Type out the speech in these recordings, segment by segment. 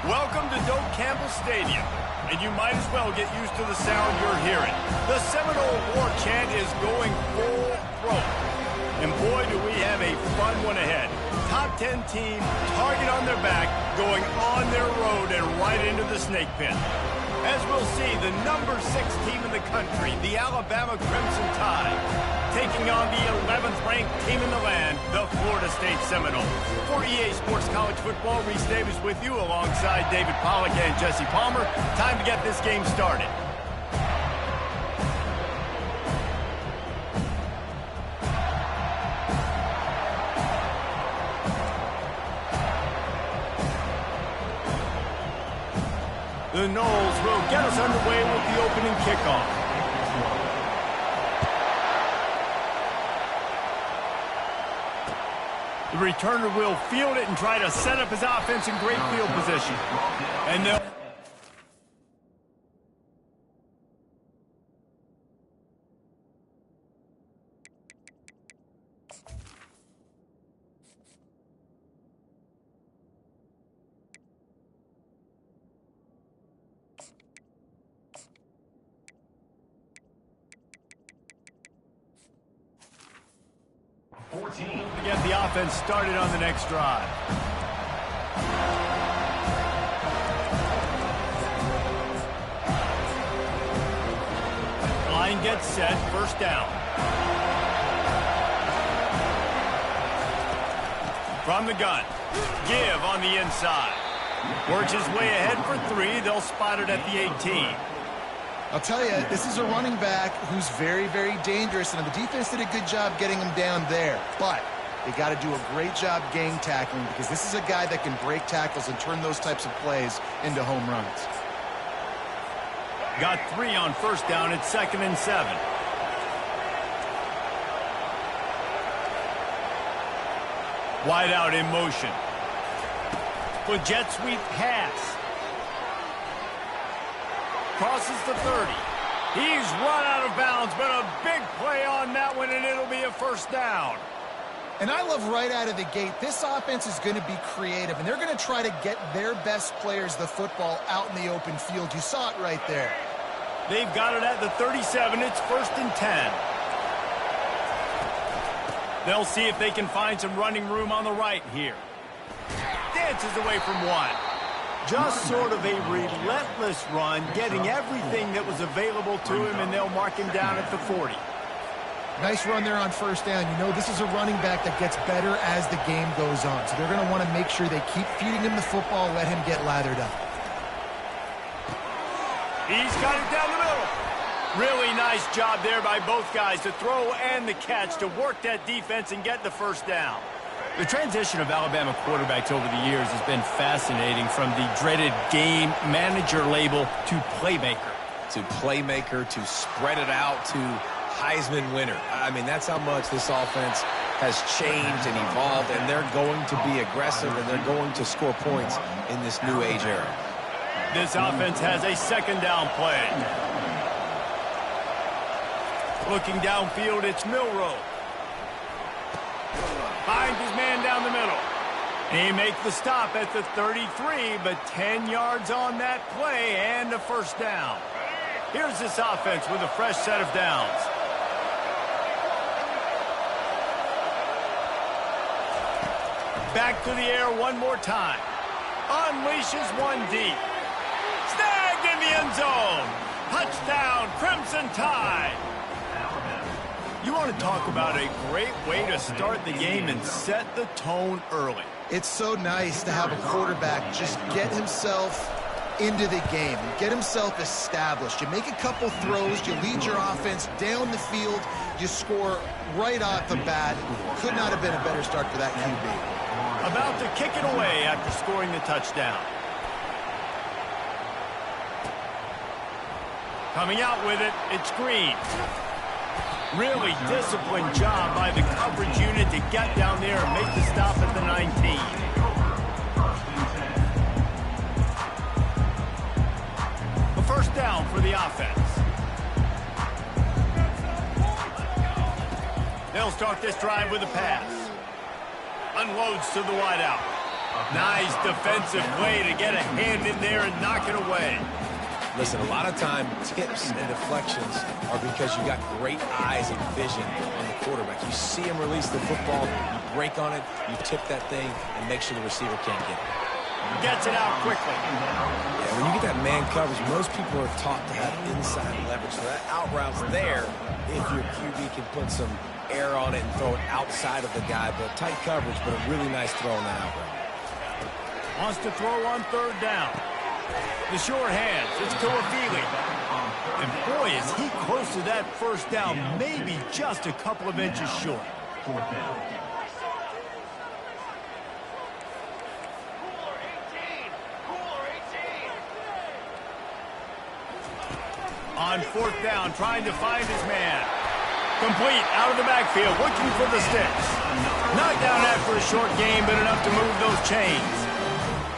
Welcome to Doak Campbell Stadium, and you might as well get used to the sound you're hearing. The Seminole War Chant is going full throat, and boy, do we have a fun one ahead. Top 10 team, target on their back, going on their road and right into the snake pit. As we'll see, the number 6 team in the country, the Alabama Crimson Tide, taking on the 11th ranked team in the land, the Florida State Seminoles. For EA Sports College Football, Reese Davis with you alongside David Pollack and Jesse Palmer. Time to get this game started. The Noles will get us underway with the opening kickoff. The returner will field it and try to set up his offense in great field position. And they'll... to get the offense started on the next drive. Line gets set, first down. From the gun, give on the inside. Works his way ahead for 3. They'll spot it at the 18. I'll tell you, this is a running back who's very, very dangerous, and the defense did a good job getting him down there. But they got to do a great job gang tackling, because this is a guy that can break tackles and turn those types of plays into home runs. Got 3 on first down. It's 2nd and 7. Wide out in motion. With jet sweep pass. Crosses the 30. He's run out of bounds, but a big play on that one, and it'll be a first down. And I love right out of the gate, this offense is going to be creative, and they're going to try to get their best players the football out in the open field. You saw it right there. They've got it at the 37. It's 1st and 10. They'll see if they can find some running room on the right here. Dances away from 1. Just sort of a relentless run, getting everything that was available to him, and they'll mark him down at the 40. Nice run there on first down. You know, this is a running back that gets better as the game goes on. So they're going to want to make sure they keep feeding him the football, let him get lathered up. He's got it down the middle. Really nice job there by both guys, the throw and the catch, to work that defense and get the first down. The transition of Alabama quarterbacks over the years has been fascinating, from the dreaded game manager label to playmaker. To playmaker, to spread it out, to Heisman winner. I mean, that's how much this offense has changed and evolved, and they're going to be aggressive, and they're going to score points in this new age era. This offense has a 2nd down play. Looking downfield, it's Milroe. Finds his man down the middle. He makes the stop at the 33, but 10 yards on that play and a first down. Here's this offense with a fresh set of downs. Back to the air one more time. Unleashes one deep. Snagged in the end zone. Touchdown, Crimson Tide. You want to talk about a great way to start the game and set the tone early. It's so nice to have a quarterback just get himself into the game and get himself established. You make a couple throws, you lead your offense down the field, you score right off the bat. Could not have been a better start for that QB. About to kick it away after scoring the touchdown. Coming out with it, it's Green. Really disciplined job by the coverage unit to get down there and make the stop at the 19. A first down for the offense. They'll start this drive with a pass. Unloads to the wideout. Nice defensive play to get a hand in there and knock it away. Listen, a lot of time, tips and deflections are because you got great eyes and vision on the quarterback. You see him release the football, you break on it, you tip that thing, and make sure the receiver can't get it. Gets it out quickly. Yeah, when you get that man coverage, most people are taught to have inside leverage. So that out route's there if your QB can put some air on it and throw it outside of the guy. But tight coverage, but a really nice throw on that out route. Wants to throw on third down. The short hands, it's Tuafili. And boy, is he close to that first down, maybe just a couple of inches short. On fourth down, trying to find his man. Complete, out of the backfield, looking for the sticks. Knocked down after a short game, but enough to move those chains.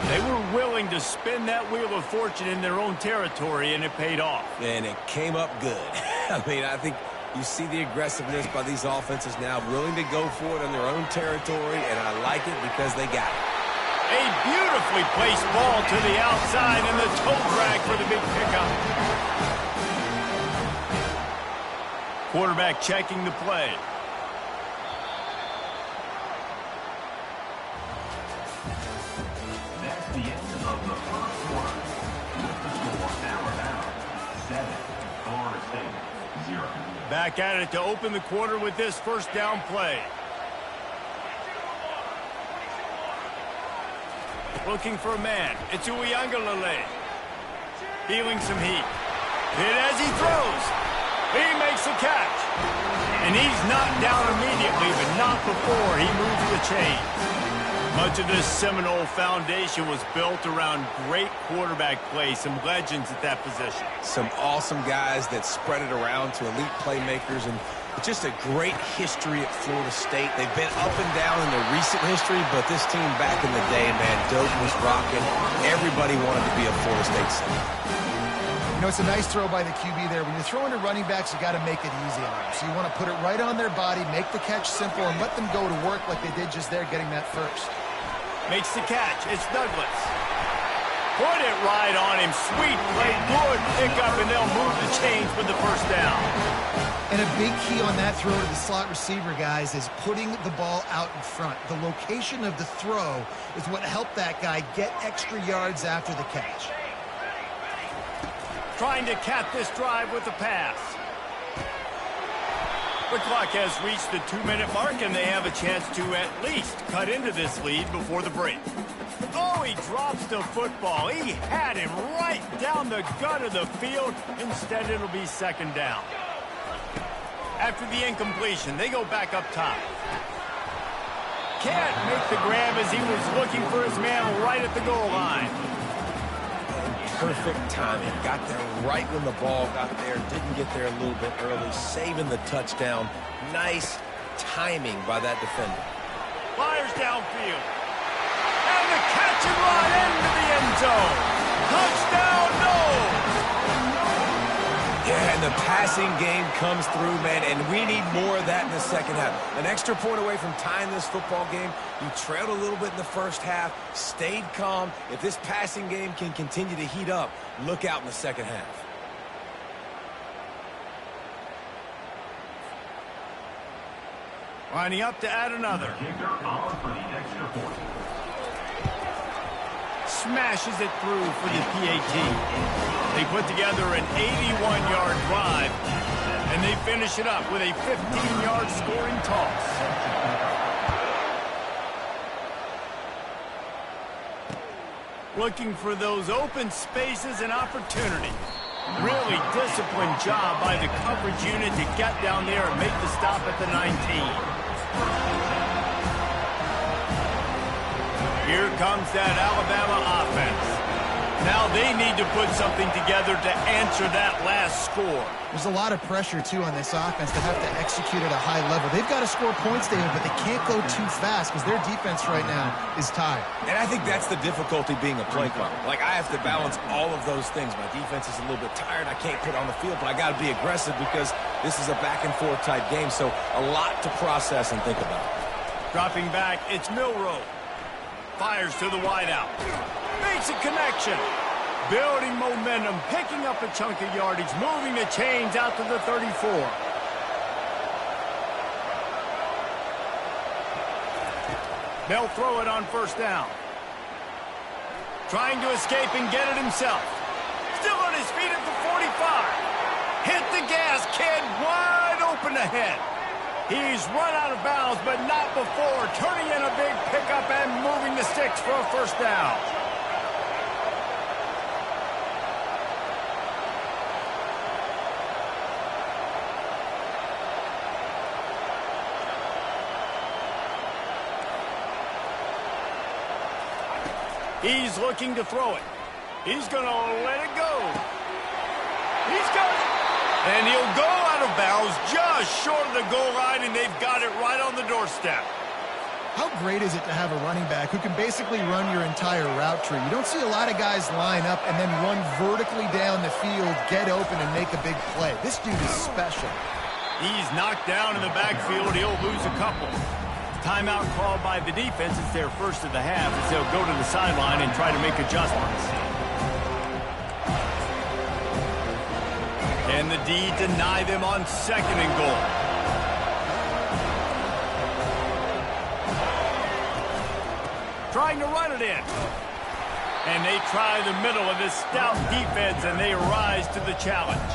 They were willing to spin that wheel of fortune in their own territory, and it paid off. And it came up good. I mean, I think you see the aggressiveness by these offenses now, willing to go for it on their own territory, and I like it because they got it. A beautifully placed ball to the outside, and the toe drag for the big pickup. Quarterback checking the play. Back at it to open the quarter with this first down play. Looking for a man. It's Uiagalelei. Feeling some heat. Hit as he throws. He makes the catch. And he's knocked down immediately, but not before he moves the chains. Much of this Seminole foundation was built around great quarterback play, some legends at that position. Some awesome guys that spread it around to elite playmakers, and just a great history at Florida State. They've been up and down in their recent history, but this team back in the day, man, Doak was rocking. Everybody wanted to be a Florida State center. You know, it's a nice throw by the QB there. When you're throwing to running backs, you got to make it easy on them. So you want to put it right on their body, make the catch simple, and let them go to work like they did just there, getting that first. Makes the catch. It's Douglas. Put it right on him. Sweet play. Good pickup, and they'll move the chains with the first down. And a big key on that throw to the slot receiver, guys, is putting the ball out in front. The location of the throw is what helped that guy get extra yards after the catch. Trying to cap this drive with a pass. The clock has reached the 2-minute mark, and they have a chance to at least cut into this lead before the break. Oh, he drops the football. He had him right down the gut of the field. Instead, it'll be second down. After the incompletion, they go back up top. Can't make the grab as he was looking for his man right at the goal line. Perfect timing. Got there right when the ball got there. Didn't get there a little bit early. Saving the touchdown. Nice timing by that defender. Fires downfield. And the catch and run into the end zone. Touchdown, no! Yeah, and the passing game comes through, man, and we need more of that in the second half. An extra point away from tying this football game. You trailed a little bit in the first half, stayed calm. If this passing game can continue to heat up, look out in the second half. Lining up to add another. Smashes it through for the PAT. They put together an 81-yard drive, and they finish it up with a 15-yard scoring toss. Looking for those open spaces and opportunity. Really disciplined job by the coverage unit to get down there and make the stop at the 19. Here comes that Alabama offense. Now they need to put something together to answer that last score. There's a lot of pressure, too, on this offense to have to execute at a high level. They've got to score points, David, but they can't go too fast because their defense right now is tired. And I think that's the difficulty being a play caller. Like, I have to balance all of those things. My defense is a little bit tired. I can't put it on the field, but I got to be aggressive because this is a back-and-forth type game, so a lot to process and think about. Dropping back, it's Milroe. Fires to the wideout. Makes a connection. Building momentum, picking up a chunk of yardage, moving the chains out to the 34. They'll throw it on first down. Trying to escape and get it himself. Still on his feet at the 45. Hit the gas, kid. Wide open ahead. He's run out of bounds, but not before turning in a big pickup and moving the sticks for a first down. He's looking to throw it. He's going to let it go. He's got it. And he'll go out of bounds just short of the goal line, and they've got it right on the doorstep. How great is it to have a running back who can basically run your entire route tree? You don't see a lot of guys line up and then run vertically down the field, get open, and make a big play. This dude is special. He's knocked down in the backfield. He'll lose a couple. Timeout called by the defense. It's their first of the half as they'll go to the sideline and try to make adjustments. Can the D deny them on second and goal? Trying to run it in. And they try the middle of this stout defense, and they rise to the challenge.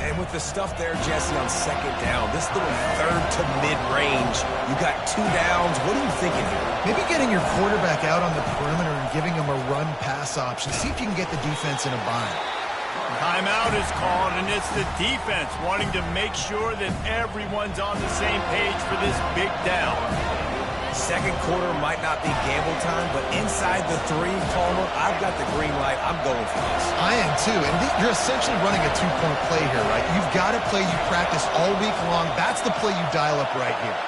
And with the stuff there, Jesse, on second down, this little third to mid-range, you got 2 downs. What are you thinking here? Maybe getting your quarterback out on the perimeter and giving him a run-pass option. See if you can get the defense in a bind. Timeout is called, and it's the defense wanting to make sure that everyone's on the same page for this big down. Second quarter might not be gamble time, but inside the 3, Palmer, I've got the green light. I'm going for this. I am too, and you're essentially running a 2-point play here, right? You've got a play you practice all week long. That's the play you dial up right here.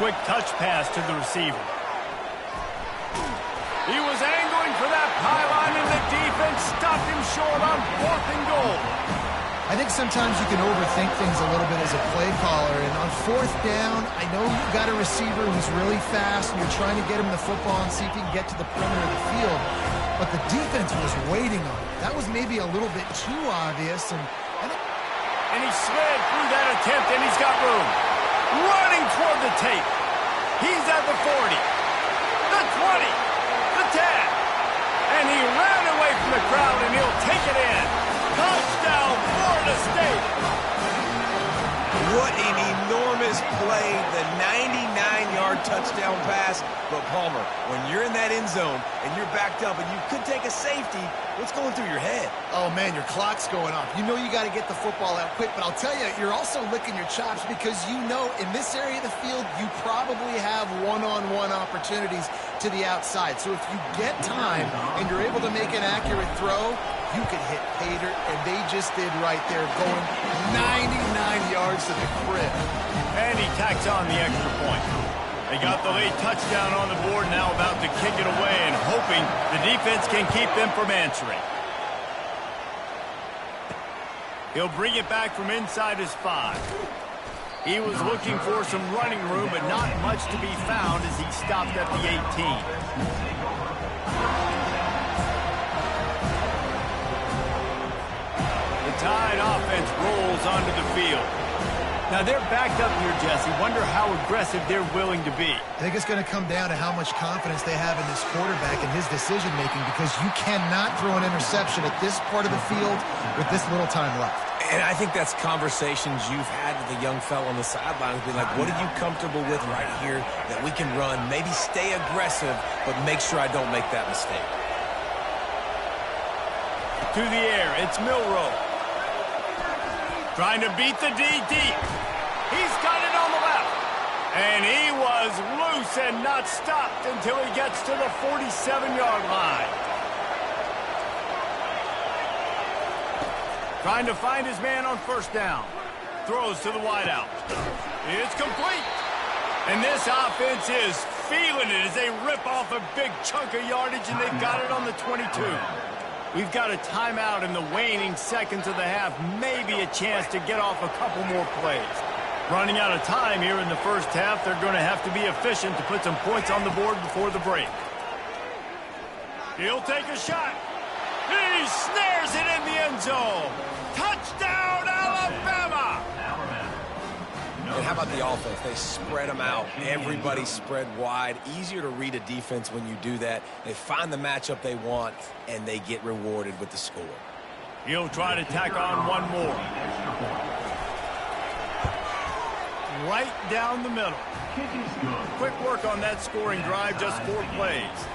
Quick touch pass to the receiver. He was angling for that pylon, and the defense stopped him short on 4th and goal. I think sometimes you can overthink things a little bit as a play caller, and on 4th down, I know you've got a receiver who's really fast, and you're trying to get him the football and see if he can get to the perimeter of the field, but the defense was waiting on it. That was maybe a little bit too obvious, and he slid through that attempt, and he's got room. Running toward the tape. He's at the 40, the 20, the 10, and he ran away from the crowd, and he'll take it in. Touchdown, Florida State. What an enormous play, the 99-yard touchdown pass. But Palmer, when you're in that end zone and you're backed up and you could take a safety, what's going through your head? oh man, your clock's going off. You know you got to get the football out quick, but I'll tell you, you're also licking your chops because you know in this area of the field, you probably have one-on-one opportunities to the outside. So if you get time and you're able to make an accurate throw, you could hit pay dirt, and they just did right there, going 99 yards to the crib. And he tacks on the extra point. They got the late touchdown on the board, now about to kick it away and hoping the defense can keep them from answering. He'll bring it back from inside his 5. He was looking for some running room, but not much to be found as he stopped at the 18. Tide offense rolls onto the field. Now they're backed up here, Jesse. Wonder how aggressive they're willing to be. I think it's going to come down to how much confidence they have in this quarterback and his decision-making, because you cannot throw an interception at this part of the field with this little time left. And I think that's conversations you've had with the young fellow on the sidelines, being like, what are you comfortable with right here that we can run? Maybe stay aggressive, but make sure I don't make that mistake. To the air, it's Milroe. Trying to beat the D deep. He's got it on the left. And he was loose and not stopped until he gets to the 47-yard line. Trying to find his man on first down. Throws to the wideout. It's complete. And this offense is feeling it as they rip off a big chunk of yardage, and they've got it on the 22. We've got a timeout in the waning seconds of the half. Maybe a chance to get off a couple more plays. Running out of time here in the first half, they're going to have to be efficient to put some points on the board before the break. He'll take a shot. He snares it in the end zone. Touchdown, Alabama! And how about the offense? They spread them out. Everybody spread wide. Easier to read a defense when you do that. They find the matchup they want, and they get rewarded with the score. He'll try to tack on one more. Right down the middle. Quick work on that scoring drive, just 4 plays.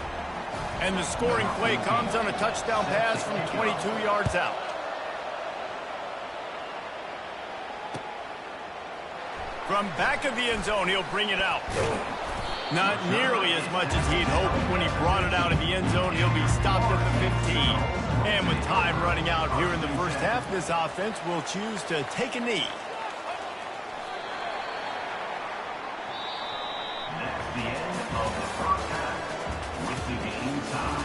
And the scoring play comes on a touchdown pass from 22 yards out. From back of the end zone, he'll bring it out. Not nearly as much as he'd hoped. When he brought it out of the end zone, he'll be stopped at the 15. And with time running out here in the first half, this offense will choose to take a knee. That's the end of the first half. With the game time.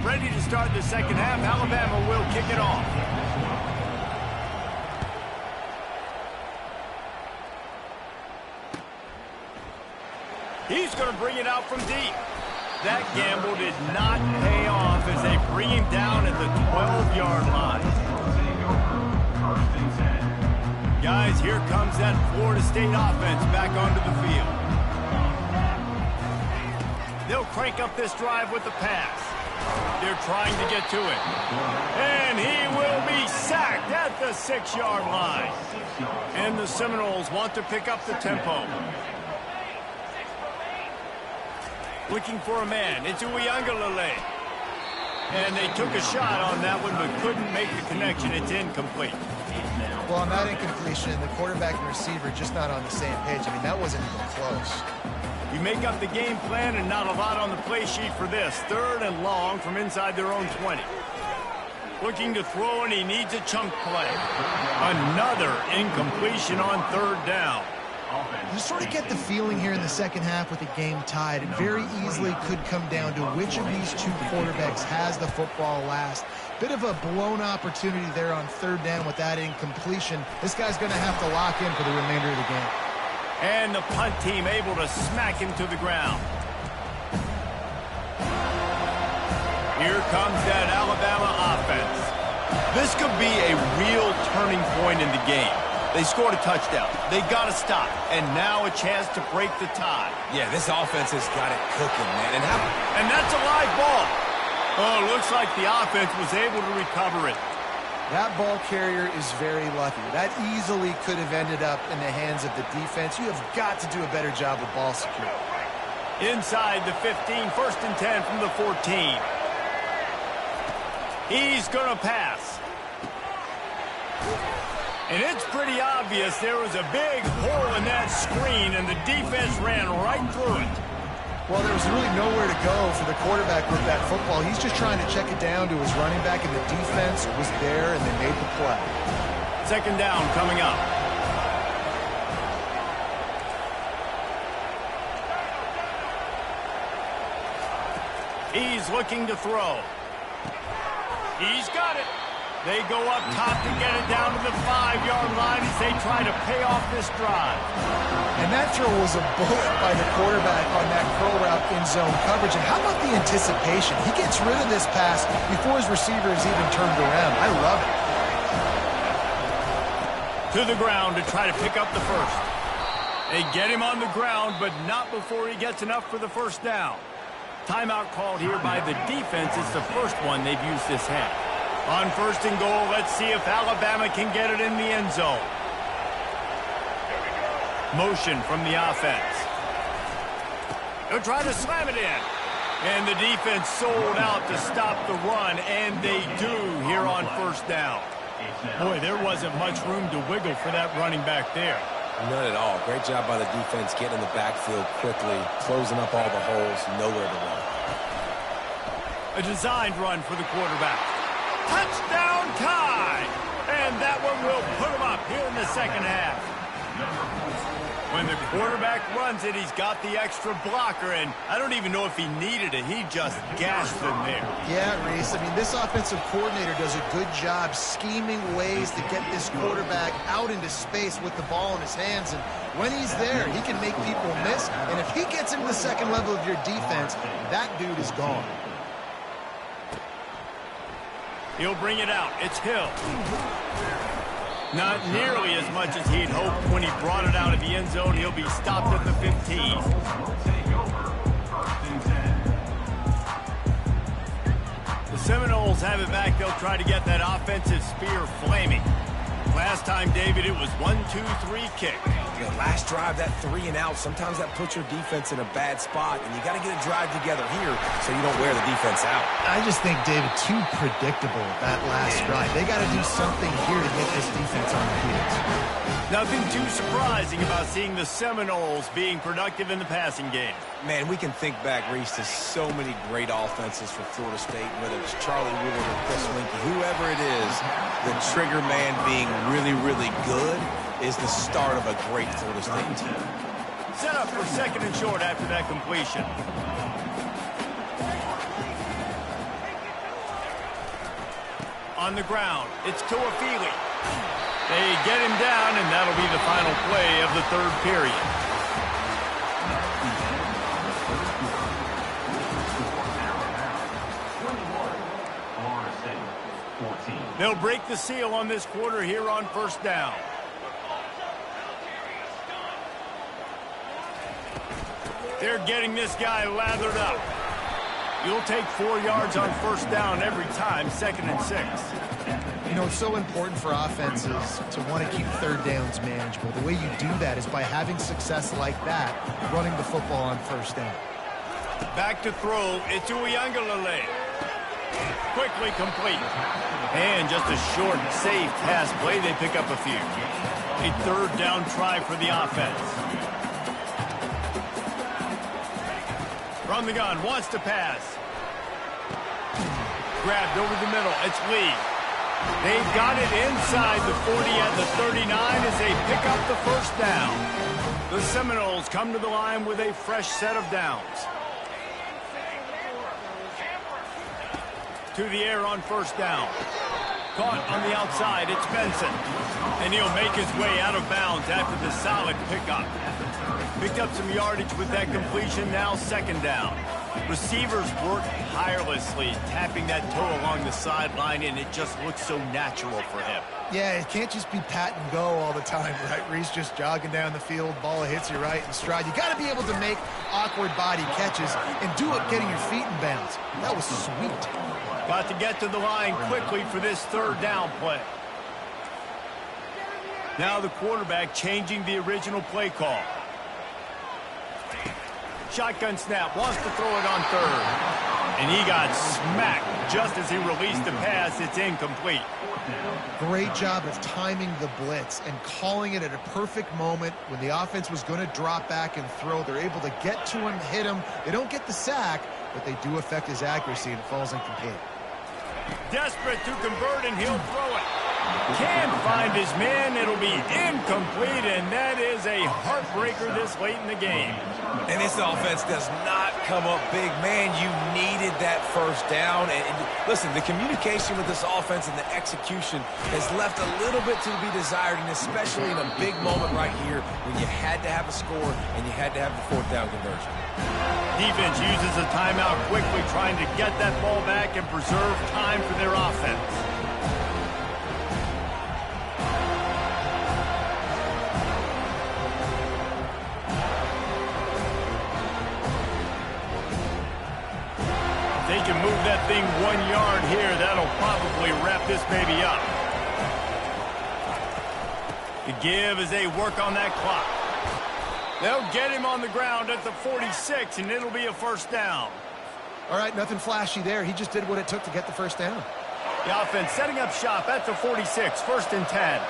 Ready to start the second half, Alabama will kick it off. He's going to bring it out from deep. That gamble did not pay off as they bring him down at the 12-yard line. Guys, here comes that Florida State offense back onto the field. They'll crank up this drive with the pass. They're trying to get to it. And he will be sacked at the 6-yard line. And the Seminoles want to pick up the tempo. Looking for a man. It's Uiagalelei. And they took a shot on that one, but couldn't make the connection. It's incomplete. Well, on that incompletion, the quarterback and receiver just not on the same page. I mean, that wasn't even close. You make up the game plan and not a lot on the play sheet for this. 3rd and long from inside their own 20. Looking to throw, and he needs a chunk play. Another incompletion on 3rd down. You sort of get the feeling here in the second half with the game tied. It very easily could come down to which of these two quarterbacks has the football last. Bit of a blown opportunity there on 3rd down with that incompletion. This guy's going to have to lock in for the remainder of the game. And the punt team able to smack him to the ground. Here comes that Alabama offense. This could be a real turning point in the game. They scored a touchdown. They got to stop. And now a chance to break the tie. Yeah, this offense has got it cooking, man. And that's a live ball. Oh, looks like the offense was able to recover it. That ball carrier is very lucky. That easily could have ended up in the hands of the defense. You have got to do a better job with ball security. Inside the 15, 1st and 10 from the 14. He's going to pass. And it's pretty obvious there was a big hole in that screen, and the defense ran right through it. Well, there was really nowhere to go for the quarterback with that football. He's just trying to check it down to his running back, and the defense was there, and they made the play. 2nd down coming up. He's looking to throw. He's got it. They go up top to get it down to the 5-yard line as they try to pay off this drive. And that throw was a bullet by the quarterback on that curl route in zone coverage. And how about the anticipation? He gets rid of this pass before his receiver is even turned around. I love it. To the ground to try to pick up the first. They get him on the ground, but not before he gets enough for the 1st down. Timeout called here by the defense. It's the first one they've used this half. On 1st and goal, let's see if Alabama can get it in the end zone. Motion from the offense. They'll try to slam it in. And the defense sold out to stop the run, and they do here on 1st down. Boy, there wasn't much room to wiggle for that running back there. None at all. Great job by the defense getting in the backfield quickly, closing up all the holes, nowhere to run. A designed run for the quarterback. Touchdown tie! And that one will put him up here in the second half. When the quarterback runs it, he's got the extra blocker, and I don't even know if he needed it. He just gashed them there. Yeah, Reese. I mean, this offensive coordinator does a good job scheming ways to get this quarterback out into space with the ball in his hands. And when he's there, he can make people miss. And if he gets into the second level of your defense, that dude is gone. He'll bring it out. It's Hill. Not nearly as much as he'd hoped when he brought it out of the end zone. He'll be stopped at the 15. The Seminoles have it back. They'll try to get that offensive spear flaming. Last time, David, it was 1-2-3 kick. You know, last drive, that 3 and out, sometimes that puts your defense in a bad spot, and you got to get a drive together here so you don't wear the defense out. I just think, David, too predictable, that last drive. They got to do something here to get this defense on their heels. Nothing too surprising about seeing the Seminoles being productive in the passing game. Man, we can think back, Reese, to so many great offenses for Florida State, whether it's Charlie Woolard or Chris Winkie, whoever it is, the trigger man being really, really good is the start of a great Florida State team. Set up for second and short after that completion. On the ground, it's Tuafili. They get him down, and that'll be the final play of the third period. They'll break the seal on this quarter here on first down. They're getting this guy lathered up. You'll take 4 yards on first down every time, 2nd and 6. You know, it's so important for offenses to want to keep third downs manageable. The way you do that is by having success like that, running the football on first down. Back to throw, it's Uiagalelei. Quickly complete. And just a short, safe pass play, they pick up a few. A third down try for the offense. From the gun, wants to pass. Grabbed over the middle, it's Lee. They've got it inside the 40 at the 39 as they pick up the first down. The Seminoles come to the line with a fresh set of downs. To the air on first down. Caught on the outside, it's Benson. And he'll make his way out of bounds after the solid pickup. Picked up some yardage with that completion, now second down. Receivers work tirelessly, tapping that toe along the sideline, and it just looks so natural for him. Yeah, it can't just be pat and go all the time, right? Reese just jogging down the field, ball hits you right in stride. You got to be able to make awkward body catches and do it getting your feet in bounds. That was sweet. Got to get to the line quickly for this third down play. Now the quarterback changing the original play call. Shotgun snap, wants to throw it on third. And he got smacked just as he released the pass. It's incomplete. Great job of timing the blitz and calling it at a perfect moment when the offense was going to drop back and throw. They're able to get to him, hit him. They don't get the sack, but they do affect his accuracy and it falls incomplete. Desperate to convert, and he'll throw it. Can't find his man. It'll be incomplete, and that is a heartbreaker this late in the game. And this offense does not come up big. Man, you needed that first down. And listen, the communication with this offense and the execution has left a little bit to be desired, and especially in a big moment right here when you had to have a score and you had to have the fourth down conversion. Defense uses a timeout quickly, trying to get that ball back and preserve time for their offense. They can move that thing 1 yard here. That'll probably wrap this baby up. The give as they work on that clock. They'll get him on the ground at the 46, and it'll be a first down. All right, nothing flashy there. He just did what it took to get the first down. The offense setting up shop at the 46, 1st and 10.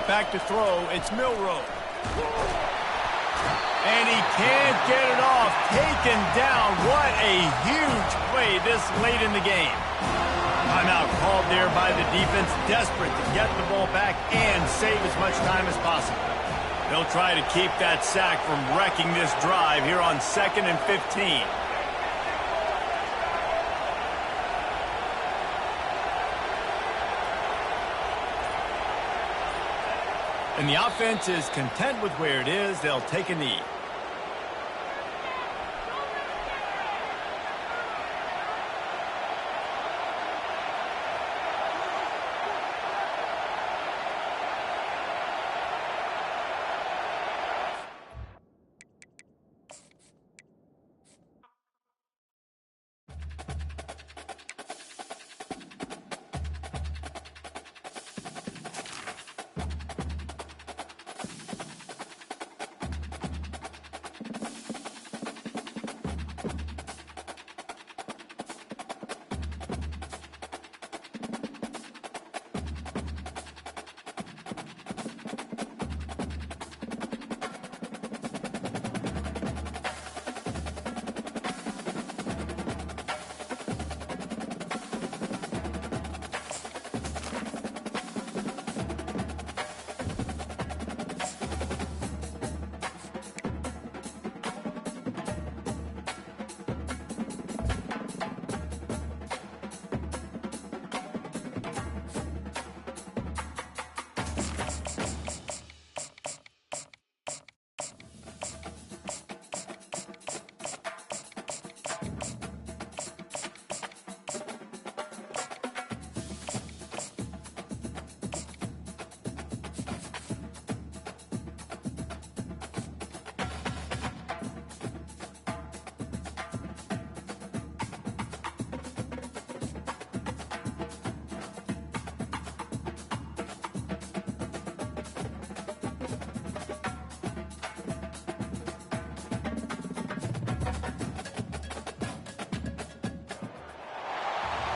Back to throw, it's Milroe. And he can't get it off. Taken down. What a huge play this late in the game. Timeout called there by the defense, desperate to get the ball back and save as much time as possible. They'll try to keep that sack from wrecking this drive here on 2nd and 15. And the offense is content with where it is. They'll take a knee.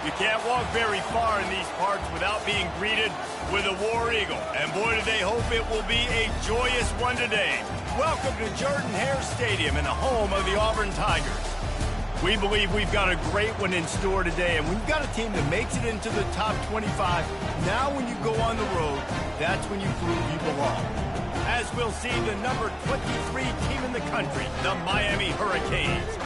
You can't walk very far in these parts without being greeted with a War Eagle. And boy, do they hope it will be a joyous one today. Welcome to Jordan-Hare Stadium and the home of the Auburn Tigers. We believe we've got a great one in store today, and we've got a team that makes it into the top 25. Now when you go on the road, that's when you prove you belong. As we'll see, the number 23 team in the country, the Miami Hurricanes,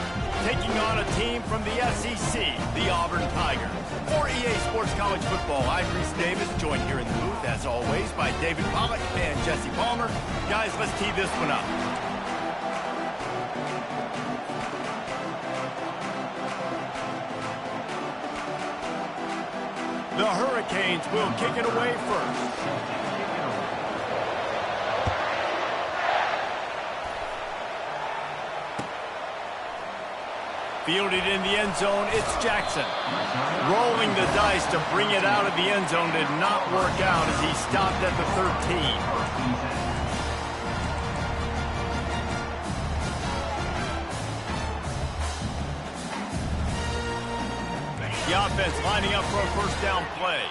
taking on a team from the SEC, the Auburn Tigers. For EA Sports College Football, I'm Reese Davis, joined here in the booth, as always, by David Pollack and Jesse Palmer. Guys, let's tee this one up. The Hurricanes will kick it away first. Fielded in the end zone, it's Jackson. Rolling the dice to bring it out of the end zone did not work out as he stopped at the 13. The offense lining up for a first down play.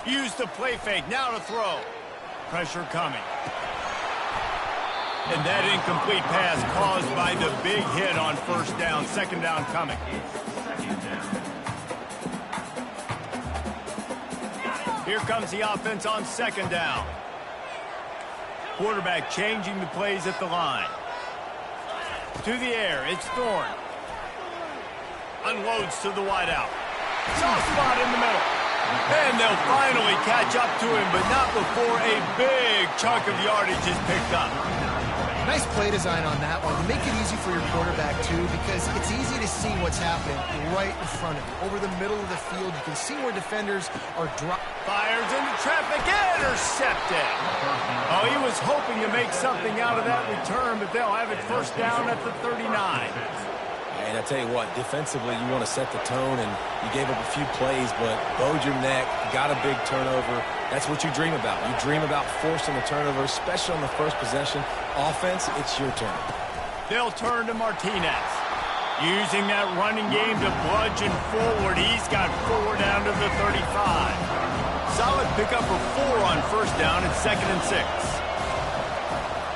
Use the play fake, now to throw. Pressure coming. And that incomplete pass caused by the big hit on first down. Second down coming. Here comes the offense on second down. Quarterback changing the plays at the line. To the air, it's Thorne. Unloads to the wideout. Soft spot in the middle. And they'll finally catch up to him, but not before a big chunk of yardage is picked up. Nice play design on that one. You make it easy for your quarterback, too, because it's easy to see what's happening right in front of you. Over the middle of the field, you can see where defenders are dropping. Fires into traffic, intercepted. Oh, he was hoping to make something out of that return, but they'll have it first down at the 39. And I tell you what, defensively, you want to set the tone, and you gave up a few plays, but bowed your neck, got a big turnover. That's what you dream about. You dream about forcing the turnover, especially on the first possession. Offense, it's your turn. They'll turn to Martinez. Using that running game to bludgeon forward. He's got 4 down to the 35. Solid pickup of 4 on first down and 2nd and 6.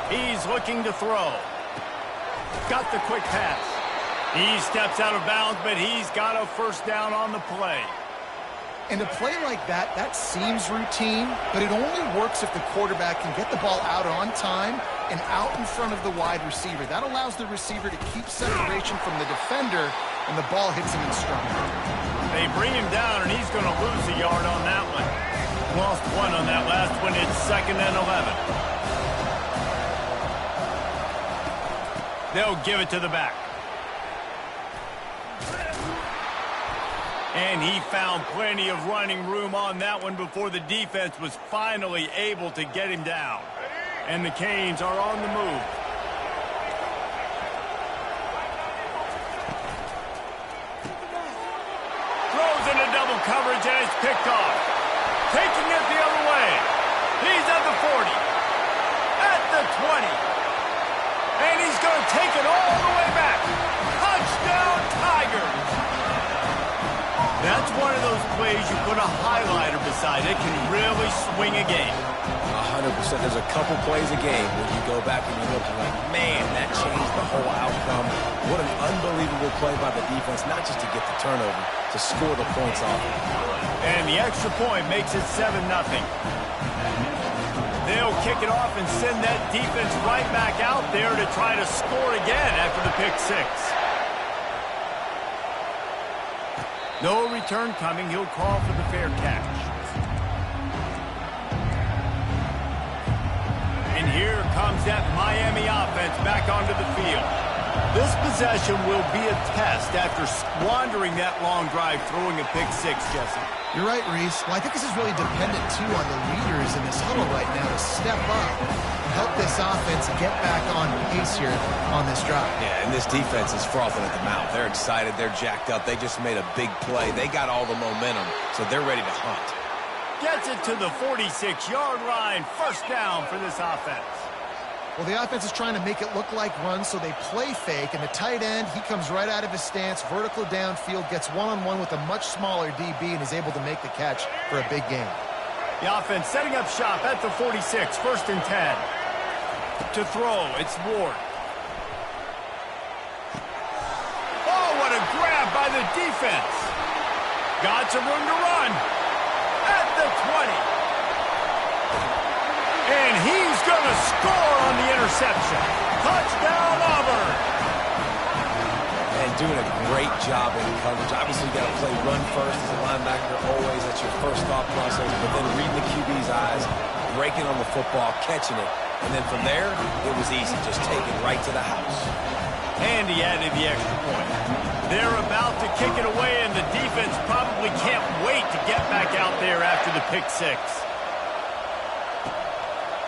He's looking to throw. Got the quick pass. He steps out of bounds, but he's got a first down on the play. And a play like that, that seems routine, but it only works if the quarterback can get the ball out on time and out in front of the wide receiver. That allows the receiver to keep separation from the defender, and the ball hits him in stride. They bring him down, and he's going to lose a yard on that one. Lost 1 on that last one. It's 2nd and 11. They'll give it to the back. And he found plenty of running room on that one before the defense was finally able to get him down. And the Canes are on the move. Throws into double coverage, and it's picked off. Taking it the other way. He's at the 40. At the 20. And he's going to take it all the way back. Touchdown, Tigers! That's one of those plays you put a highlighter beside. It can really swing a game. 100%. There's a couple plays a game where you go back and you look and like, man, that changed the whole outcome. What an unbelievable play by the defense, not just to get the turnover, to score the points off. And the extra point makes it 7-0. They'll kick it off and send that defense right back out there to try to score again after the pick 6. No return coming. He'll call for the fair catch. And here comes that Miami offense back onto the field. This possession will be a test after squandering that long drive throwing a pick 6, Jesse. You're right, Reese. Well, I think this is really dependent, too, on the leaders in this huddle right now to step up and help this offense get back on pace here on this drive. Yeah, and this defense is frothing at the mouth. They're excited. They're jacked up. They just made a big play. They got all the momentum, so they're ready to hunt. Gets it to the 46-yard line. First down for this offense. Well, the offense is trying to make it look like runs, so they play fake, and the tight end, he comes right out of his stance, vertical downfield, gets one-on-one with a much smaller DB, and is able to make the catch for a big gain. The offense setting up shop at the 46, 1st and 10. To throw, it's Ward. Oh, what a grab by the defense. Got some room to run. At the 20. And he's going to score on the interception. Touchdown, Auburn. And doing a great job in coverage. Obviously, you got to play run first as a linebacker always. That's your first thought process. But then reading the QB's eyes, breaking on the football, catching it. And then from there, it was easy. Just take it right to the house. And he added the extra point. They're about to kick it away, and the defense probably can't wait to get back out there after the pick 6.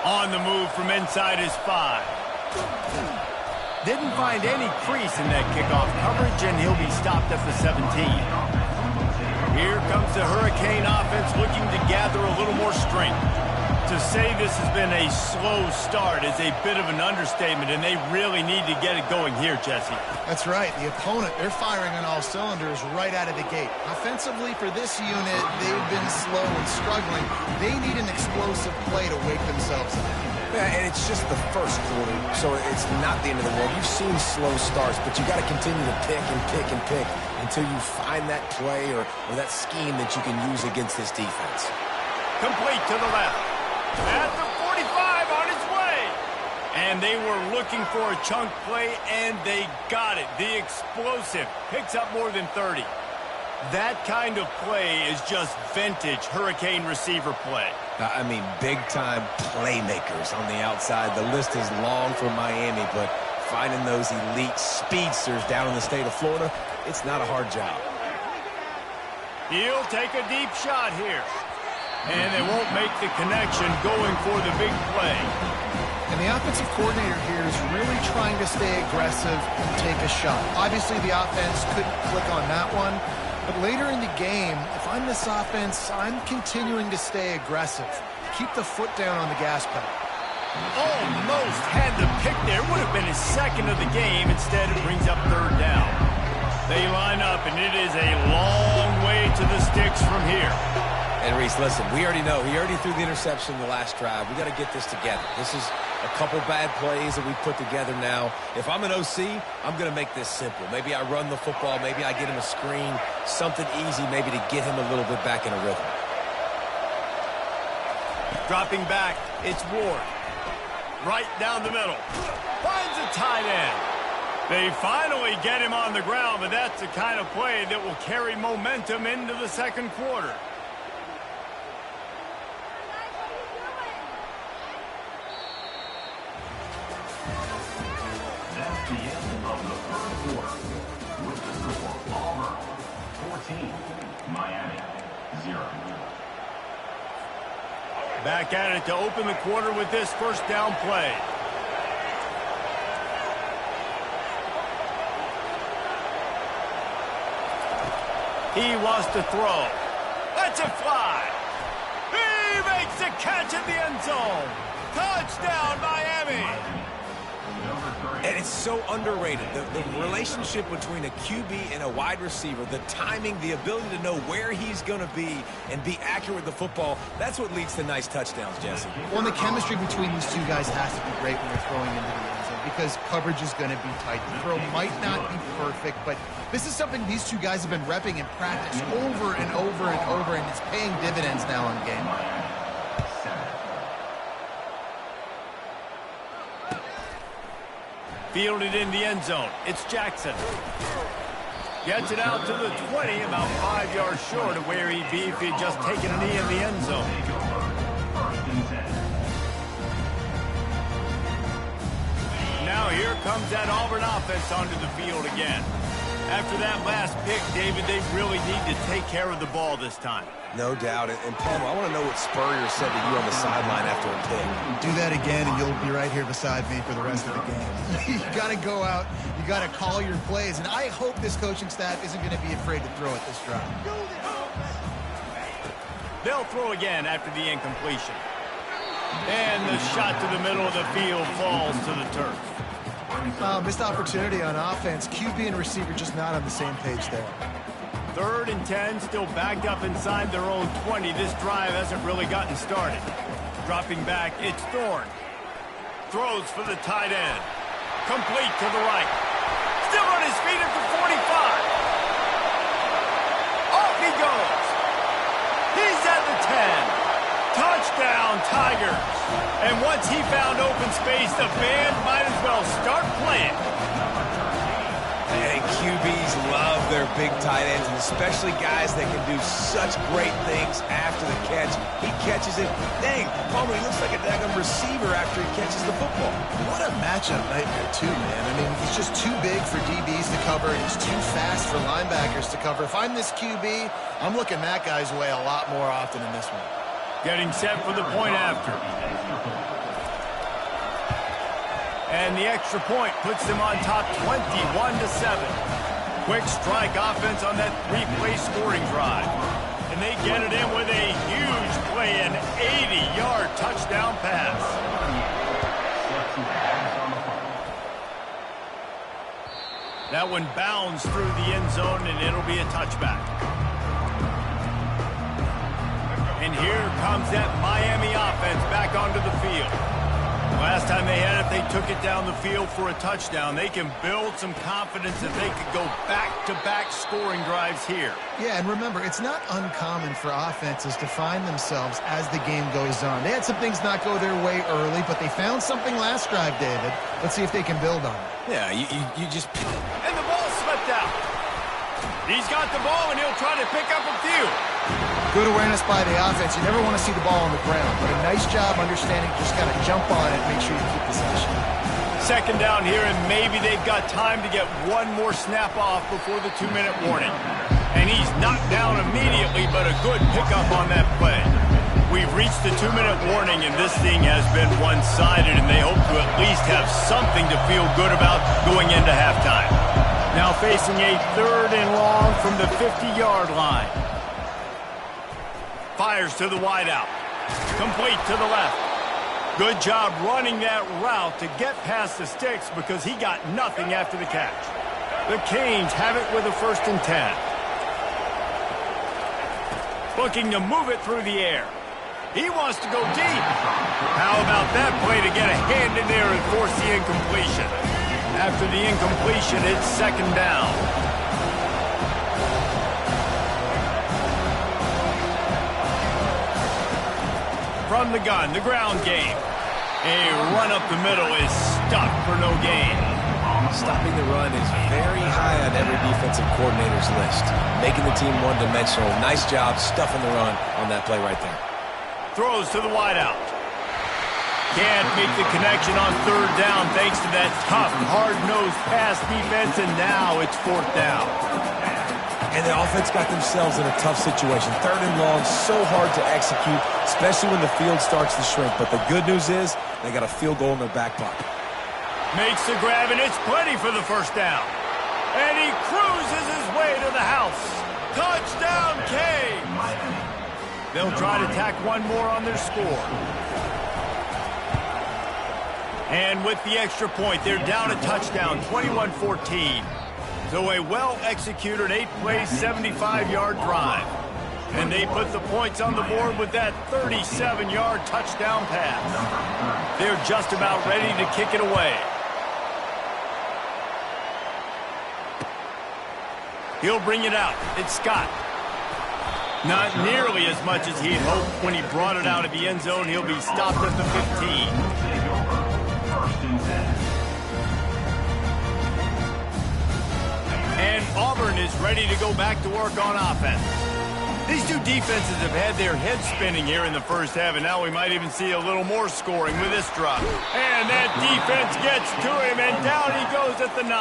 On the move from inside his 5. Didn't find any crease in that kickoff coverage, and he'll be stopped at the 17. Here comes the Hurricane offense looking to gather a little more strength. To say this has been a slow start is a bit of an understatement, and they really need to get it going here, Jesse. That's right. The opponent, they're firing on all cylinders right out of the gate. Offensively, for this unit, they've been slow and struggling. They need an explosive play to wake themselves up. Yeah, and it's just the first quarter, so it's not the end of the world. You've seen slow starts, but you got to continue to pick and pick and pick until you find that play or that scheme that you can use against this defense. Complete to the left. At the 45 on his way. And they were looking for a chunk play, and they got it. The explosive picks up more than 30. That kind of play is just vintage Hurricane receiver play. I mean, big-time playmakers on the outside. The list is long for Miami, but finding those elite speedsters down in the state of Florida, it's not a hard job. He'll take a deep shot here. And they won't make the connection going for the big play. And the offensive coordinator here is really trying to stay aggressive and take a shot. Obviously, the offense couldn't click on that one. But later in the game, if I'm this offense, I'm continuing to stay aggressive. Keep the foot down on the gas pedal. Almost had the pick there. Would have been his 2nd of the game. Instead, it brings up 3rd down. They line up, and it is a long way to the sticks from here. And Reese, listen, we already know. He already threw the interception in the last drive. We got to get this together. This is a couple bad plays that we put together now. If I'm an OC, I'm going to make this simple. Maybe I run the football. Maybe I get him a screen, something easy maybe to get him a little bit back in a rhythm. Dropping back, it's Ward. Right down the middle. Finds a tight end. They finally get him on the ground, but that's the kind of play that will carry momentum into the second quarter. That's the end of the first quarter. With the score, Auburn 14, Miami 0. Back at it to open the quarter with this first down play. He wants to throw. Lets it fly. He makes the catch in the end zone. Touchdown, Miami. And it's so underrated. The relationship between a QB and a wide receiver, the timing, the ability to know where he's going to be and be accurate with the football, that's what leads to nice touchdowns, Jesse. Well, and the chemistry between these two guys has to be great when they're throwing into the end zone because coverage is going to be tight. The throw might not be perfect, but this is something these two guys have been repping in practice over and over and over, and it's paying dividends now in game. Fielded in the end zone. It's Jackson. Gets it out to the 20, about 5 yards short of where he'd be if he'd just taken a knee in the end zone. Now here comes that Auburn offense onto the field again. After that last pick, David, they really need to take care of the ball this time. No doubt. And Palmer, I want to know what Spurrier said to you on the sideline after a pick. Do that again, and you'll be right here beside me for the rest of the game. You got to go out. You got to call your plays. And I hope this coaching staff isn't going to be afraid to throw at this drive. They'll throw again after the incompletion. And the shot to the middle of the field falls to the turf. Missed opportunity on offense. QB and receiver just not on the same page there. 3rd and 10, still backed up inside their own 20. This drive hasn't really gotten started. Dropping back, it's Thorne. Throws for the tight end. Complete to the right. Still on his feet at the 45. Off he goes. He's at the 10. Touchdown, Tigers. And once he found open space, the band might as well start playing. And QBs love their big tight ends, and especially guys that can do such great things after the catch. He catches it. Dang, Palmer, he looks like a daggum receiver after he catches the football. What a matchup nightmare, too, man. I mean, he's just too big for DBs to cover, and he's too fast for linebackers to cover. If I'm this QB, I'm looking that guy's way a lot more often in this one. Getting set for the point after. And the extra point puts them on top 21-7. Quick strike offense on that 3-play scoring drive. And they get it in with a huge play, an 80-yard touchdown pass. That one bounds through the end zone, and it'll be a touchback. And here comes that Miami offense back onto the field. Last time they had it, they took it down the field for a touchdown. They can build some confidence that they could go back-to-back scoring drives here. Yeah, and remember, it's not uncommon for offenses to find themselves as the game goes on. They had some things not go their way early, but they found something last drive, David. Let's see if they can build on it. Yeah, you just... And the ball slipped out. He's got the ball, and he'll try to pick up a few. Good awareness by the offense. You never want to see the ball on the ground, but a nice job understanding just got to jump on it and make sure you keep possession. 2nd down here, and maybe they've got time to get one more snap off before the 2-minute warning. And he's knocked down immediately, but a good pickup on that play. We've reached the 2-minute warning, and this thing has been one-sided, and they hope to at least have something to feel good about going into halftime. Now facing a 3rd and long from the 50-yard line. Fires to the wideout. Complete to the left. Good job running that route to get past the sticks because he got nothing after the catch. The Canes have it with a 1st and 10. Looking to move it through the air. He wants to go deep. How about that play to get a hand in there and force the incompletion? After the incompletion, it's second down. From the gun, the ground game. A run up the middle is stuck for no gain. Stopping the run is very high on every defensive coordinator's list. Making the team one-dimensional. Nice job stuffing the run on that play right there. Throws to the wideout. Can't make the connection on third down thanks to that tough, hard-nosed pass defense, and now it's fourth down. And the offense got themselves in a tough situation. Third and long, so hard to execute, especially when the field starts to shrink. But the good news is they got a field goal in their back pocket. Makes the grab, and it's plenty for the first down. And he cruises his way to the house. Touchdown, Canes! They'll try to tack one more on their score. And with the extra point, they're down a touchdown, 21-14. So a well-executed 8-play, 75-yard drive. And they put the points on the board with that 37-yard touchdown pass. They're just about ready to kick it away. He'll bring it out. It's Scott. Not nearly as much as he had hoped when he brought it out of the end zone. He'll be stopped at the 15. And Auburn is ready to go back to work on offense. These two defenses have had their heads spinning here in the first half, and now we might even see a little more scoring with this drop. And that defense gets to him, and down he goes at the 9.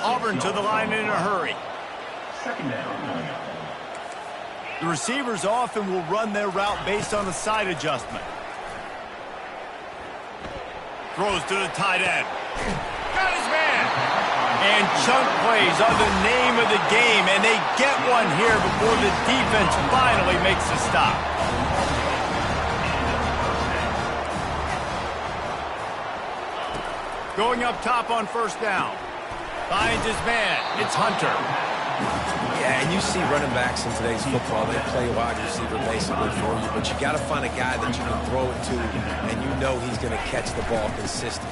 Auburn to the line in a hurry. The receivers often will run their route based on a side adjustment. Throws to the tight end. Got his man. And chunk plays are the name of the game, and they get one here before the defense finally makes a stop. Going up top on first down. Finds his man. It's Hunter. Yeah, and you see running backs in today's football, they play wide receiver basically for you, but you got to find a guy that you can throw it to, and you know he's going to catch the ball consistently.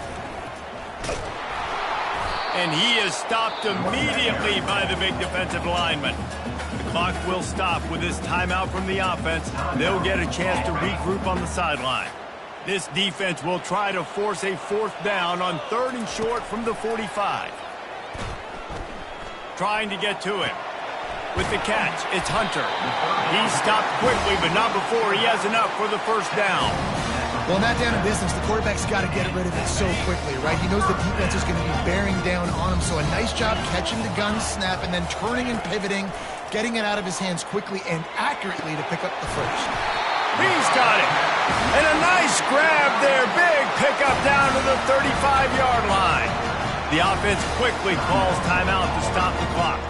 And he is stopped immediately by the big defensive lineman. The clock will stop with this timeout from the offense. They'll get a chance to regroup on the sideline. This defense will try to force a fourth down on 3rd and short from the 45. Trying to get to him. With the catch, it's Hunter. He's stopped quickly, but not before he has enough for the first down. Well, in that down in business, the quarterback's got to get rid of it so quickly, right? He knows the defense is going to be bearing down on him, so a nice job catching the gun snap and then turning and pivoting, getting it out of his hands quickly and accurately to pick up the first. He's got it. And a nice grab there. Big pickup down to the 35-yard line. The offense quickly calls timeout to stop the clock.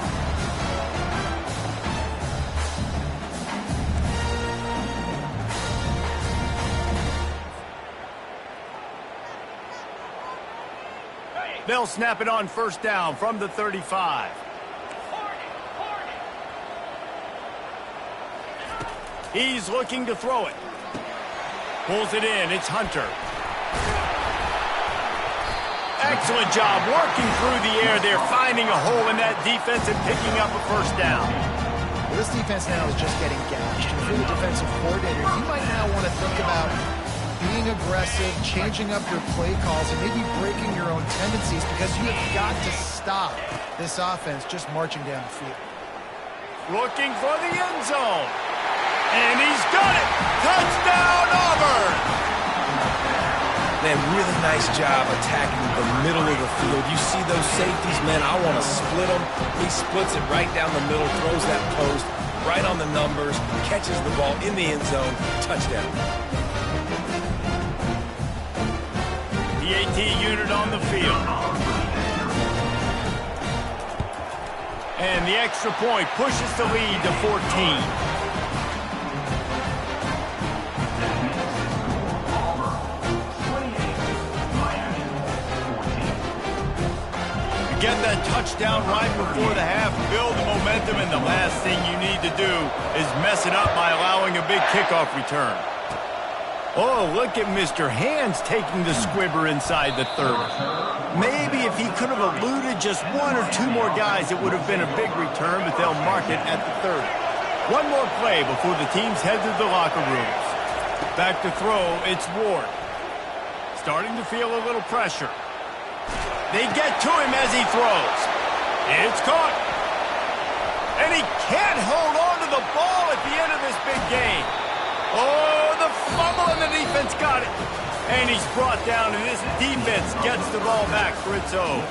They'll snap it on first down from the 35. He's looking to throw it. Pulls it in. It's Hunter. Excellent job working through the air there, finding a hole in that defense and picking up a first down. Well, this defense now is just getting gashed. If you're the defensive coordinator, you might now want to think about being aggressive, changing up your play calls, and maybe breaking your own tendencies because you have got to stop this offense just marching down the field. Looking for the end zone. And he's got it. Touchdown, Auburn. Man, really nice job attacking the middle of the field. You see those safeties, man, I want to split them. He splits it right down the middle, throws that post right on the numbers, catches the ball in the end zone, touchdown. The AT unit on the field. And the extra point pushes the lead to 14. get that touchdown right before the half, build the momentum, and the last thing you need to do is mess it up by allowing a big kickoff return. Oh, look at Mr. Hands taking the squibber inside the 30. Maybe if he could have eluded just one or two more guys, it would have been a big return, but they'll mark it at the 30. One more play before the teams head to the locker rooms. Back to throw, it's Ward. Starting to feel a little pressure. They get to him as he throws. It's caught. And he can't hold on to the ball at the end of this big game. Oh, the fumble, and the defense got it. And he's brought down, and this defense gets the ball back for its own.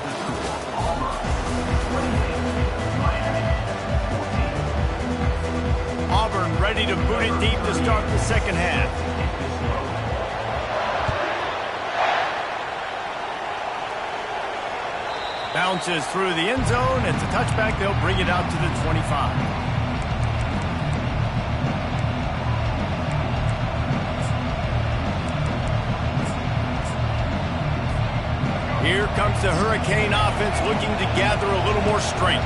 Auburn ready to boot it deep to start the second half. Bounces through the end zone. It's a touchback. They'll bring it out to the 25. Here comes the Hurricane offense looking to gather a little more strength.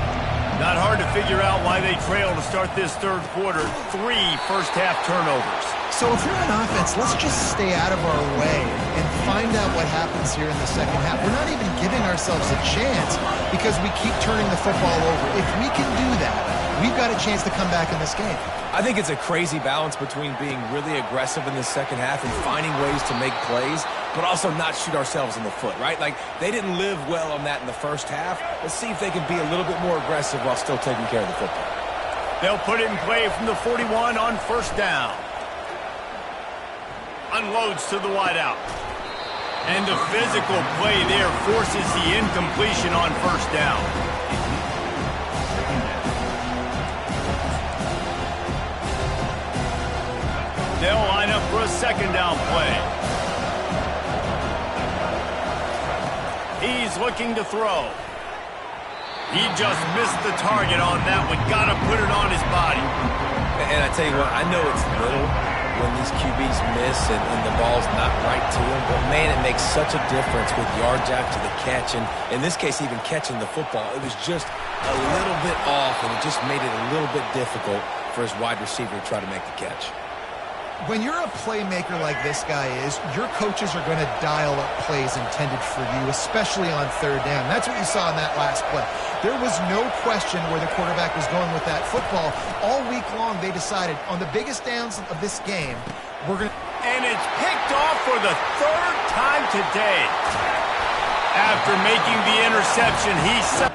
Not hard to figure out why they trail to start this third quarter. 3 first-half turnovers. So if you're on offense, let's just stay out of our way and find out what happens here in the second half. We're not even giving ourselves a chance because we keep turning the football over. If we can do that, we've got a chance to come back in this game. I think it's a crazy balance between being really aggressive in the second half and finding ways to make plays, but also not shoot ourselves in the foot, right? Like, they didn't live well on that in the first half. Let's see if they can be a little bit more aggressive while still taking care of the football. They'll put it in play from the 41 on first down. Unloads to the wideout. And the physical play there forces the incompletion on first down. They'll line up for a second down play. He's looking to throw. He just missed the target on that one. Got to put it on his body. And I tell you what, I know it's little when these QBs miss and the ball's not right to them, but man, it makes such a difference with yards after the catch, and in this case, even catching the football. It was just a little bit off, and it just made it a little bit difficult for his wide receiver to try to make the catch. When you're a playmaker like this guy is, your coaches are going to dial up plays intended for you, especially on third down. That's what you saw in that last play. There was no question where the quarterback was going with that football. All week long, they decided on the biggest downs of this game, we're going to... And it's picked off for the third time today. After making the interception, he's...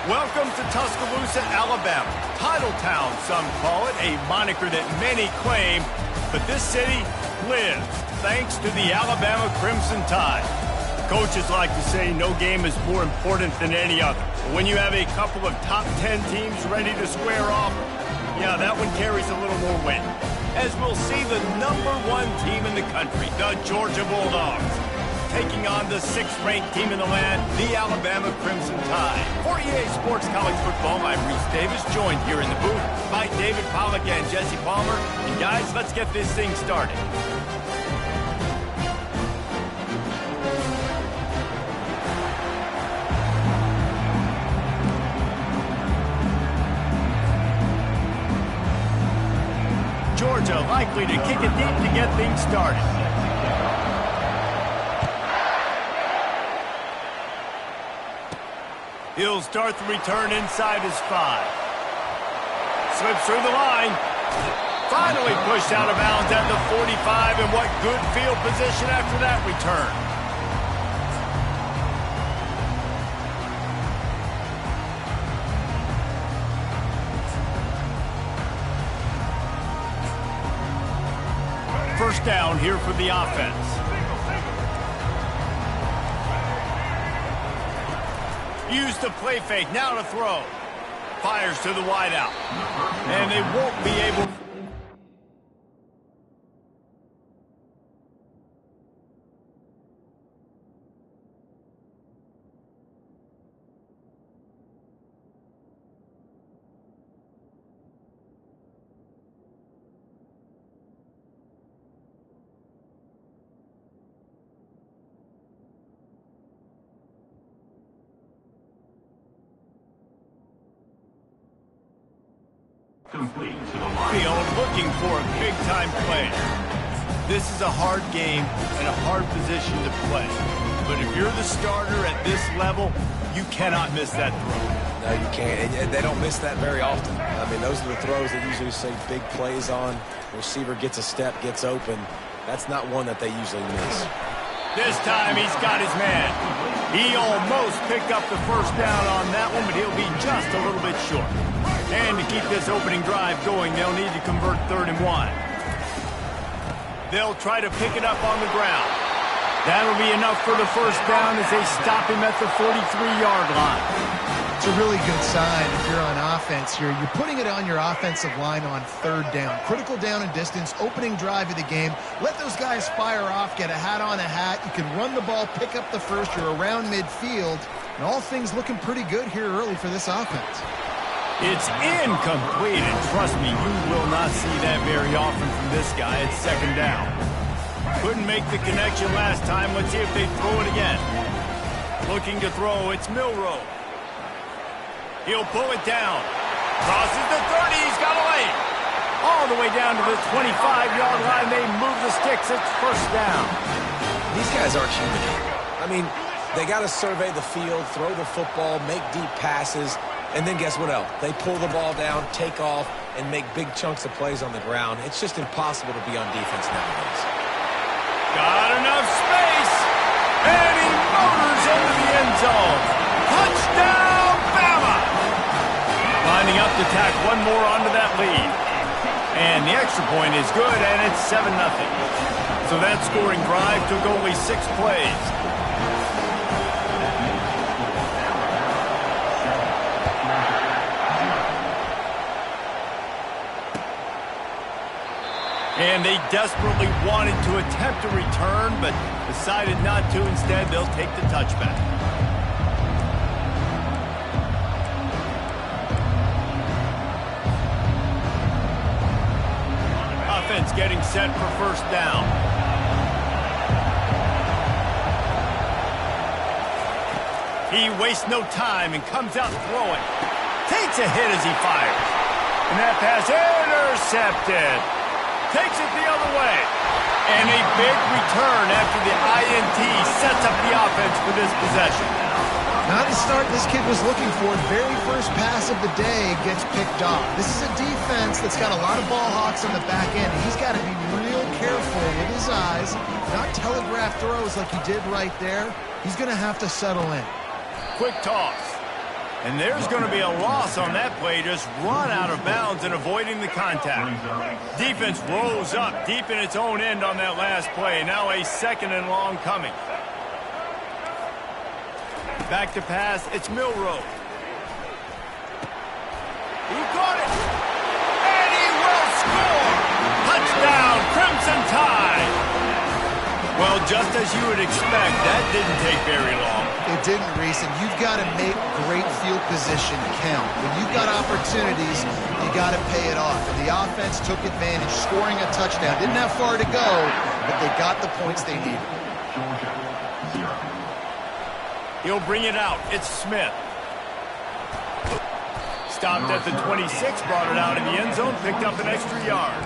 Welcome to Tuscaloosa, Alabama. Titletown, some call it, a moniker that many claim, but this city lives thanks to the Alabama Crimson Tide. Coaches like to say no game is more important than any other. But when you have a couple of top 10 teams ready to square off, yeah, that one carries a little more weight. As we'll see the #1 team in the country, the Georgia Bulldogs, taking on the 6th-ranked team in the land, the Alabama Crimson Tide. For EA Sports College Football, I'm Reese Davis, joined here in the booth by David Pollack and Jesse Palmer. And guys, let's get this thing started. Georgia likely to kick it deep to get things started. He'll start the return inside his 5. Slips through the line. Finally pushed out of bounds at the 45, and what good field position after that return. First down here for the offense. Use the play fake, now to throw. Fires to the wideout. And they won't be able... Complete to the line. Field looking for a big-time play. This is a hard game and a hard position to play. But if you're the starter at this level, you cannot miss that throw. No, you can't. And they don't miss that very often. I mean, those are the throws that usually say big plays on. The receiver gets a step, gets open. That's not one that they usually miss. This time he's got his man. He almost picked up the first down on that one, but he'll be just a little bit short. And to keep this opening drive going, they'll need to convert 3rd and 1. They'll try to pick it up on the ground. That'll be enough for the first down as they stop him at the 43-yard line. It's a really good sign if you're on offense here. You're putting it on your offensive line on 3rd down. Critical down and distance, opening drive of the game. Let those guys fire off, get a hat on a hat. You can run the ball, pick up the first. You're around midfield. And all things looking pretty good here early for this offense. It's incomplete, and trust me, you will not see that very often from this guy at 2nd down. Couldn't make the connection last time. Let's see if they throw it again. Looking to throw, it's Milroe. He'll pull it down. Crosses the 30, he's got a lane. All the way down to the 25-yard line. They move the sticks, it's 1st down. These guys aren't human. I mean, they got to survey the field, throw the football, make deep passes. And then guess what else? They pull the ball down, take off, and make big chunks of plays on the ground. It's just impossible to be on defense nowadays. Got enough space, and he motors into the end zone. Touchdown, Bama! Lining up to tack one more onto that lead. And the extra point is good, and it's 7-0. So that scoring drive took only 6 plays. And they desperately wanted to attempt a return, but decided not to. Instead, they'll take the touchback. Offense getting set for 1st down. He wastes no time and comes out throwing. Takes a hit as he fires. And that pass intercepted. Takes it the other way. And a big return after the INT sets up the offense for this possession. Not the start this kid was looking for. Very first pass of the day gets picked off. This is a defense that's got a lot of ball hawks on the back end. He's got to be real careful with his eyes, not telegraph throws like he did right there. He's going to have to settle in. Quick toss. And there's going to be a loss on that play. Just run out of bounds and avoiding the contact. Defense rose up deep in its own end on that last play. Now a 2nd and long coming. Back to pass. It's Milroe. He caught it. And he will score. Touchdown, Crimson Tide. Well, just as you would expect, that didn't take very long. It didn't, Reese, and you've got to make great field position count. When you've got opportunities, you got to pay it off. And the offense took advantage, scoring a touchdown. Didn't have far to go, but they got the points they needed. He'll bring it out. It's Smith. Stopped at the 26, brought it out in the end zone, picked up an extra yard.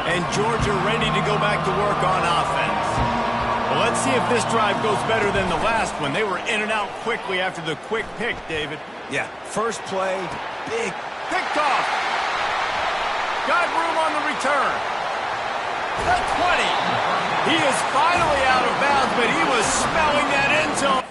And Georgia ready to go back to work on offense. Well, let's see if this drive goes better than the last one. They were in and out quickly after the quick pick, David. Yeah, first play, big. Picked off. Got room on the return. The 20. He is finally out of bounds, but he was smelling that end zone.